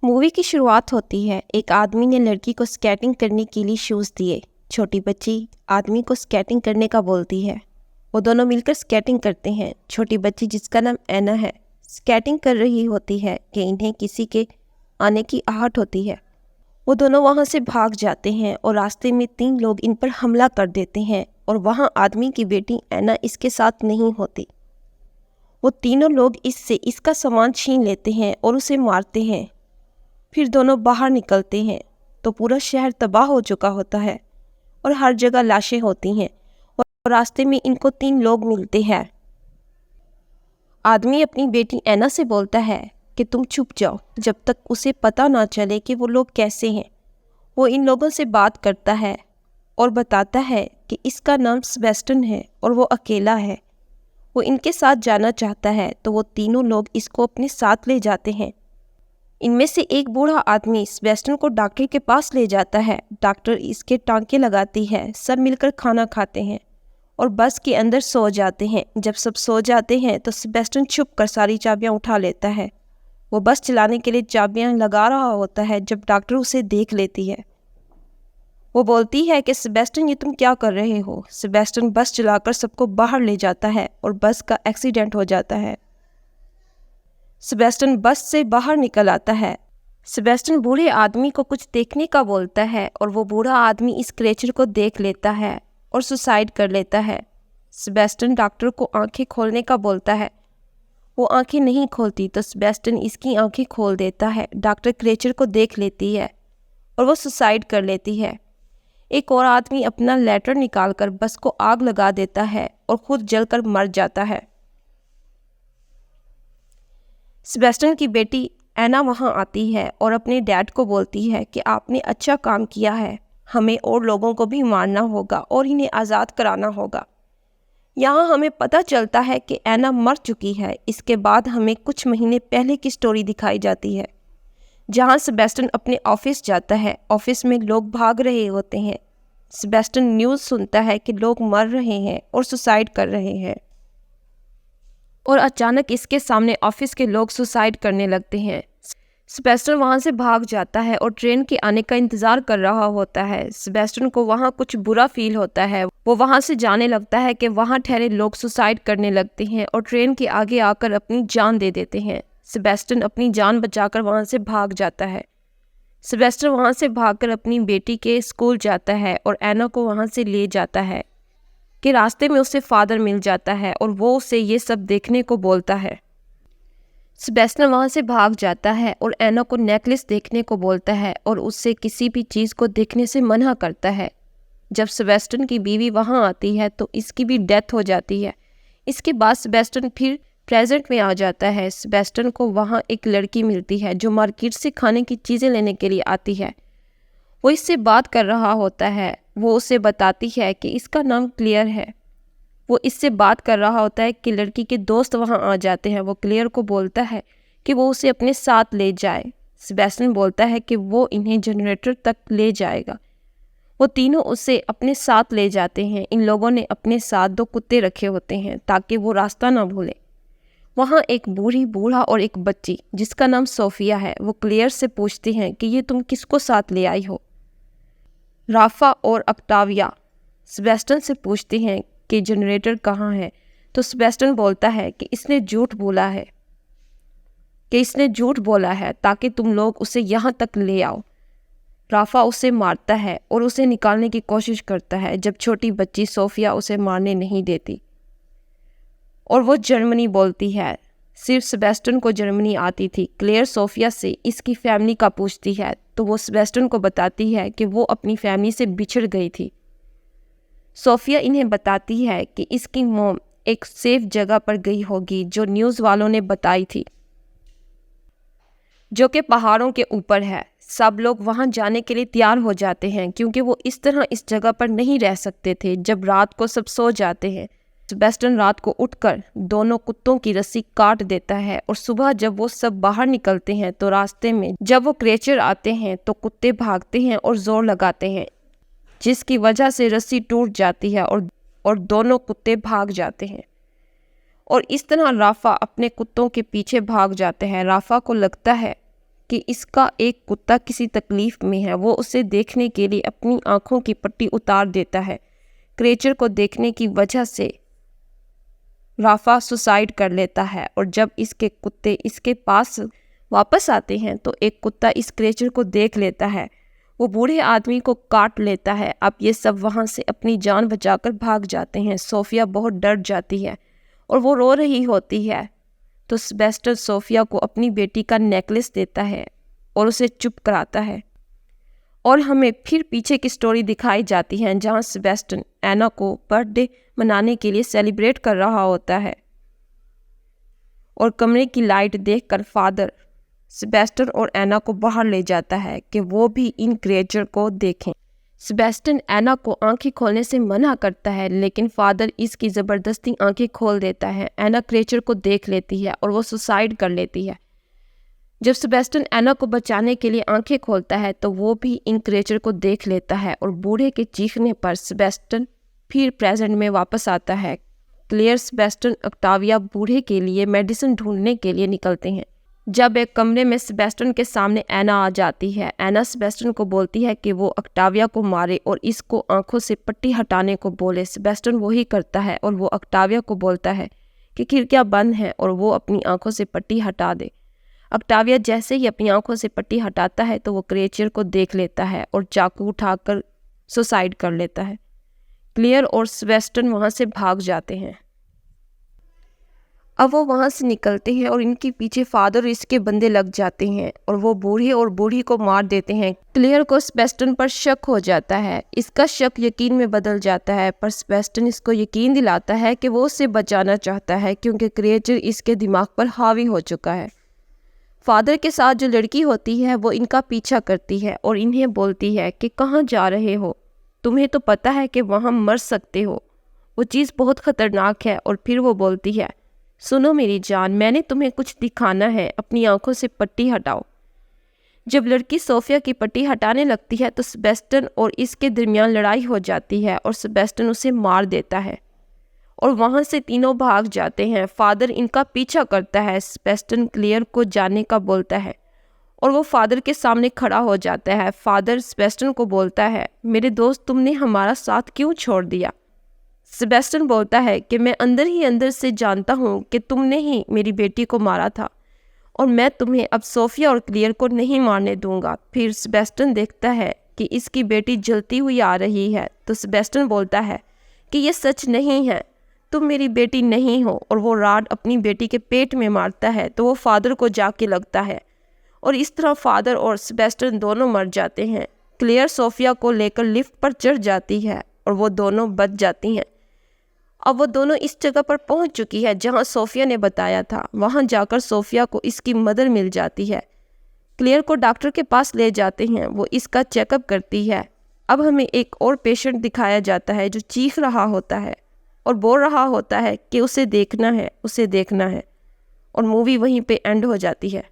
Movie की शुरुआत होती है। एक आदमी ने लड़की को स्केटिंग करने के लिए शूज़ दिए। छोटी बच्ची आदमी को स्केटिंग करने का बोलती है। वो दोनों मिलकर स्केटिंग करते हैं। छोटी बच्ची जिसका नाम ऐना है स्केटिंग कर रही होती है कि इन्हें किसी के आने की आहट होती है। वो दोनों वहाँ से भाग जाते हैं और रास्ते में 3 लोग इन पर हमला कर देते हैं और वहाँ आदमी की बेटी ऐना इसके साथ नहीं होती। वो तीनों लोग इससे इसका सामान छीन लेते हैं और उसे मारते हैं। फिर दोनों बाहर निकलते हैं तो पूरा शहर तबाह हो चुका होता है और हर जगह लाशें होती हैं और रास्ते में इनको 3 लोग मिलते हैं। आदमी अपनी बेटी ऐना से बोलता है कि तुम छुप जाओ जब तक उसे पता ना चले कि वो लोग कैसे हैं। वो इन लोगों से बात करता है और बताता है कि इसका नाम सेबेस्टियन है और वो अकेला है। वो इनके साथ जाना चाहता है तो वो तीनों लोग इसको अपने साथ ले जाते हैं। इनमें से एक बूढ़ा आदमी सेबेस्टियन को डॉक्टर के पास ले जाता है। डॉक्टर इसके टांके लगाती है। सब मिलकर खाना खाते हैं और बस के अंदर सो जाते हैं। जब सब सो जाते हैं तो सेबेस्टियन छुप कर सारी चाबियां उठा लेता है। वो बस चलाने के लिए चाबियां लगा रहा होता है जब डॉक्टर उसे देख लेती है। वो बोलती है कि सेबेस्टियन ये तुम क्या कर रहे हो। सेबेस्टियन बस चलाकर सबको बाहर ले जाता है और बस का एक्सीडेंट हो जाता है। सेबेस्टियन बस से बाहर निकल आता है। सेबेस्टियन बूढ़े आदमी को कुछ देखने का बोलता है और वो बूढ़ा आदमी इस क्रिएचर को देख लेता है और सुसाइड कर लेता है। सेबेस्टियन डॉक्टर को आंखें खोलने का बोलता है। वो आंखें नहीं खोलती तो सेबेस्टियन इसकी आंखें खोल देता है। डॉक्टर क्रिएचर को देख लेती है और वो सुसाइड कर लेती है। एक और आदमी अपना लेटर निकालकर बस को आग लगा देता है और खुद जलकर मर जाता है। सेबेस्टियन की बेटी ऐना वहाँ आती है और अपने डैड को बोलती है कि आपने अच्छा काम किया है, हमें और लोगों को भी मारना होगा और इन्हें आज़ाद कराना होगा। यहाँ हमें पता चलता है कि ऐना मर चुकी है। इसके बाद हमें कुछ महीने पहले की स्टोरी दिखाई जाती है जहाँ सेबेस्टियन अपने ऑफिस जाता है। ऑफिस में लोग भाग रहे होते हैं। सेबेस्टियन न्यूज़ सुनता है कि लोग मर रहे हैं और सुसाइड कर रहे हैं और अचानक इसके सामने ऑफिस के लोग सुसाइड करने लगते हैं। सेबेस्टियन वहाँ से भाग जाता है और ट्रेन के आने का इंतज़ार कर रहा होता है। सेबेस्टियन को वहाँ कुछ बुरा फील होता है। वो वहाँ से जाने लगता है कि वहाँ ठहरे लोग सुसाइड करने लगते हैं और ट्रेन के आगे आकर अपनी जान दे देते हैं। सेबेस्टियन अपनी जान बचाकर वहाँ से भाग जाता है। सेबेस्टियन वहाँ से भागकर अपनी बेटी के स्कूल जाता है और ऐना को वहाँ से ले जाता है कि रास्ते में उसे फादर मिल जाता है और वो उसे ये सब देखने को बोलता है। सेबेस्टियन वहाँ से भाग जाता है और ऐना को नेकलेस देखने को बोलता है और उससे किसी भी चीज़ को देखने से मना करता है। जब सेबेस्टियन की बीवी वहाँ आती है तो इसकी भी डेथ हो जाती है। इसके बाद सेबेस्टियन फिर प्रेजेंट में आ जाता है। सेबेस्टियन को वहाँ एक लड़की मिलती है जो मार्केट से खाने की चीज़ें लेने के लिए आती है। वो इससे बात कर रहा होता है। वो उसे बताती है कि इसका नाम क्लियर है। वो इससे बात कर रहा होता है कि लड़की के दोस्त वहाँ आ जाते हैं। वो क्लियर को बोलता है कि वो उसे अपने साथ ले जाए। सेबेस्टियन बोलता है कि वो इन्हें जनरेटर तक ले जाएगा। वो तीनों उसे अपने साथ ले जाते हैं। इन लोगों ने अपने साथ 2 कुत्ते रखे होते हैं ताकि वो रास्ता ना भूले। वहाँ एक बूढ़ा और एक बच्ची जिसका नाम सोफिया है। वो क्लियर से पूछती हैं कि ये तुम किसको साथ ले आई हो। राफा और अक्टाविया सेबेस्टियन से पूछती हैं कि जनरेटर कहाँ है। तो सेबेस्टियन बोलता है कि इसने झूठ बोला है ताकि तुम लोग उसे यहाँ तक ले आओ। राफा उसे मारता है और उसे निकालने की कोशिश करता है जब छोटी बच्ची सोफिया उसे मारने नहीं देती और वो जर्मनी बोलती है। सिर्फ सेबेस्टियन को जर्मनी आती थी। क्लेयर सोफिया से इसकी फैमिली का पूछती है तो वो सेबेस्टियन को बताती है कि वो अपनी फैमिली से बिछड़ गई थी। सोफिया इन्हें बताती है कि इसकी मॉम एक सेफ जगह पर गई होगी जो न्यूज़ वालों ने बताई थी, जो कि पहाड़ों के ऊपर है। सब लोग वहां जाने के लिए तैयार हो जाते हैं क्योंकि वो इस तरह इस जगह पर नहीं रह सकते थे। जब रात को सब सो जाते हैं सेबेस्टियन रात को उठकर दोनों कुत्तों की रस्सी काट देता है और सुबह जब वो सब बाहर निकलते हैं तो रास्ते में जब वो क्रिएचर आते हैं तो कुत्ते भागते हैं और जोर लगाते हैं जिसकी वजह से रस्सी टूट जाती है और दोनों कुत्ते भाग जाते हैं और इस तरह राफा अपने कुत्तों के पीछे भाग जाते हैं। राफा को लगता है कि इसका एक कुत्ता किसी तकलीफ में है। वो उसे देखने के लिए अपनी आंखों की पट्टी उतार देता है। क्रिएचर को देखने की वजह से राफा सुसाइड कर लेता है और जब इसके कुत्ते इसके पास वापस आते हैं तो एक कुत्ता इस क्रिएचर को देख लेता है। वो बूढ़े आदमी को काट लेता है। अब ये सब वहाँ से अपनी जान बचाकर भाग जाते हैं। सोफिया बहुत डर जाती है और वो रो रही होती है। तो सेबेस्टियन सोफिया को अपनी बेटी का नेकलेस देता है और उसे चुप कराता है। और हमें फिर पीछे की स्टोरी दिखाई जाती है जहाँ सेबेस्टियन एना को बर्थडे मनाने के लिए सेलिब्रेट कर रहा होता है और कमरे की लाइट देखकर फादर सेबेस्टियन और एना को बाहर ले जाता है कि वो भी इन क्रिएचर को देखें। सेबेस्टियन एना को आंखें खोलने से मना करता है लेकिन फादर इसकी ज़बरदस्ती आंखें खोल देता है। एना क्रिएचर को देख लेती है और वो सुसाइड कर लेती है। जब सेबेस्टियन एना को बचाने के लिए आंखें खोलता है तो वो भी इन क्रिएचर को देख लेता है और बूढ़े के चीखने पर सेबेस्टियन फिर प्रेजेंट में वापस आता है। क्लेयर, सेबेस्टियन, ऑक्टाविया बूढ़े के लिए मेडिसिन ढूंढने के लिए निकलते हैं। जब एक कमरे में सेबेस्टियन के सामने एना आ जाती है। एना सेबेस्टियन को बोलती है कि वो ऑक्टाविया को मारे और इसको आंखों से पट्टी हटाने को बोले। सेबेस्टियन वही करता है और वो ऑक्टाविया को बोलता है कि खिड़कियां बंद हैं और वो अपनी आंखों से पट्टी हटा दे। ऑक्टाविया जैसे ही अपनी आंखों से पट्टी हटाता है तो वो क्रिएचर को देख लेता है और चाकू उठाकर सुसाइड कर लेता है। क्लियर और सेबेस्टियन वहाँ से भाग जाते हैं। अब वो वहाँ से निकलते हैं और इनके पीछे फादर और इसके बंदे लग जाते हैं और वो बूढ़े और बूढ़ी को मार देते हैं। क्लियर को सेबेस्टियन पर शक हो जाता है। इसका शक यकीन में बदल जाता है पर सेबेस्टियन इसको यकीन दिलाता है कि वो उसे बचाना चाहता है क्योंकि क्रिएचर इसके दिमाग पर हावी हो चुका है। फादर के साथ जो लड़की होती है वो इनका पीछा करती है और इन्हें बोलती है कि कहाँ जा रहे हो, तुम्हें तो पता है कि वहाँ मर सकते हो, वो चीज़ बहुत ख़तरनाक है। और फिर वो बोलती है, सुनो मेरी जान, मैंने तुम्हें कुछ दिखाना है, अपनी आंखों से पट्टी हटाओ। जब लड़की सोफिया की पट्टी हटाने लगती है तो सेबेस्टियन और इसके दरमियान लड़ाई हो जाती है और सेबेस्टियन उसे मार देता है और वहाँ से तीनों भाग जाते हैं। फादर इनका पीछा करता है। सेबेस्टियन क्लियर को जाने का बोलता है और वो फादर के सामने खड़ा हो जाता है। फादर सेबेस्टियन को बोलता है, मेरे दोस्त, तुमने हमारा साथ क्यों छोड़ दिया? सेबेस्टियन बोलता है कि मैं अंदर ही अंदर से जानता हूँ कि तुमने ही मेरी बेटी को मारा था और मैं तुम्हें अब सोफिया और क्लियर को नहीं मारने दूंगा। फिर सेबेस्टियन देखता है कि इसकी बेटी जलती हुई आ रही है तो सेबेस्टियन बोलता है कि ये सच नहीं है, तुम मेरी बेटी नहीं हो। और वो राड अपनी बेटी के पेट में मारता है तो वो फादर को जाके लगता है और इस तरह फादर और सेबेस्टियन दोनों मर जाते हैं। क्लियर सोफिया को लेकर लिफ्ट पर चढ़ जाती है और वो दोनों बच जाती हैं। अब वो दोनों इस जगह पर पहुंच चुकी है जहां सोफिया ने बताया था। वहां जाकर सोफिया को इसकी मदर मिल जाती है। क्लियर को डॉक्टर के पास ले जाते हैं, वो इसका चेकअप करती है। अब हमें एक और पेशेंट दिखाया जाता है जो चीख रहा होता है और बोल रहा होता है कि उसे देखना है, उसे देखना है। और मूवी वहीं पे एंड हो जाती है।